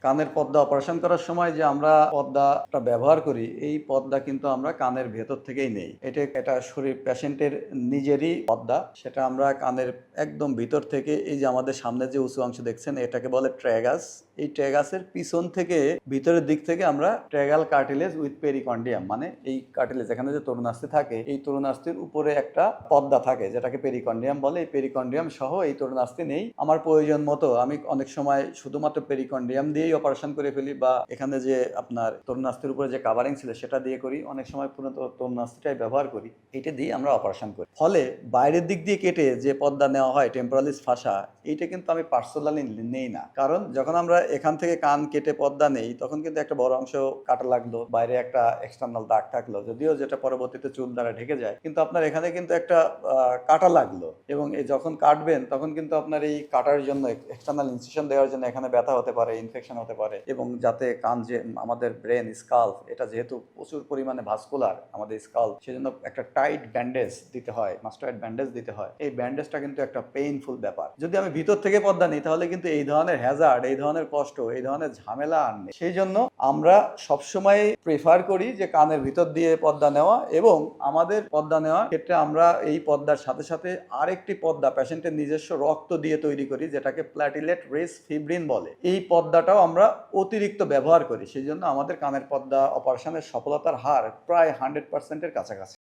কানের পর্দা অপারেশন করার সময় যে আমরা পর্দাটা ব্যবহার করি, এই পর্দা কিন্তু আমরা কানের ভেতর থেকেই নেই। এটা শরীর পেশেন্টের নিজেরই পর্দা, সেটা আমরা কানের একদম ভিতর থেকে, এই যে আমাদের সামনে যে উঁচু অংশ দেখছেন এটাকে বলে ট্র্যাগাস। এই ট্র্যাগাসের পিছন থেকে ভিতরের দিক থেকে আমরা ট্র্যাগাল কার্টিলেজ উইথ পেরিকন্ডিয়াম, মানে এই কার্টিলেজ এখানে যে তরুণাস্থি থাকে, এই তরুণাস্থির উপরে একটা পর্দা থাকে যেটাকে পেরিকন্ডিয়াম বলে। এই পেরিকন্ডিয়াম সহ এই তরুণাস্থি নেই। আমার প্রয়োজন মতো আমি অনেক সময় শুধুমাত্র পেরিকন্ডিয়াম দিয়েই অপারেশন করে ফেলি, বা এখানে যে আপনার তরুণাস্থির উপরে যে কাভারিং ছিল সেটা দিয়ে করি, অনেক সময় পুরো তরুণাস্থিটাই ব্যবহার করি, এটা দিয়ে আমরা অপারেশন করি। ফলে বাইরের দিক দিয়ে কেটে যে পর্দা নেওয়া হয় টেম্পোরালিস ফাসা, এইটা কিন্তু আমি পার্সোনালি নেই না। কারণ যখন আমরা এখান থেকে কান কেটে পর্দা নেই তখন কিন্তু একটা বড় অংশ কাটা লাগলো, বাইরে একটা এক্সটার্নাল দাগ থাকলো, যদিও যেটা পরবর্তীতে চুল দ্বারা ঢেকে যায়, কিন্তু আপনার এখানে কিন্তু একটা কাটা লাগলো, এবং এই যখন কাটবেন তখন কিন্তু আপনার এই কাটার জন্য এক্সটার্নাল ইনসিশন দেওয়ার জন্য এখানে ব্যথা হতে পারে, ইনফেকশন হতে পারে, এবং যাতে কান যে আমাদের ব্রেন স্কাল্প, এটা যেহেতু প্রচুর পরিমাণে ভাস্কুলার আমাদের স্কাল্প, সেজন্য একটা টাইট ব্যান্ডেজ দিতে হয়, মাস্টার্ড ব্যান্ডেজ দিতে হয়। এই ব্যান্ডেজটা কিন্তু একটা পেইনফুল ব্যাপার। যদি আমি ভিতর থেকে পর্দা নিই তাহলে কিন্তু এই ধরনের হ্যাজার্ড, এই ধরনের কষ্ট, এই ধরনের ঝামেলা আর নেই। সেই জন্য আমরা সবসময় প্রেফার করি যে কানের ভিতর দিয়ে পর্দা নেওয়া, এবং আমাদের পর্দা নেওয়ার ক্ষেত্রে আমরা এই পর্দার সাথে সাথে আরেকটি পর্দা পেশেন্টের নিজস্ব রক্ত দিয়ে তৈরি করি, যেটাকে প্ল্যাটিলেট রিচ ফিব্রিন বলে। এই পর্দাটাও আমরা অতিরিক্ত ব্যবহার করি। সেই জন্য আমাদের কানের পর্দা অপারেশনের সফলতার হার প্রায় 100%-এর কাছাকাছি।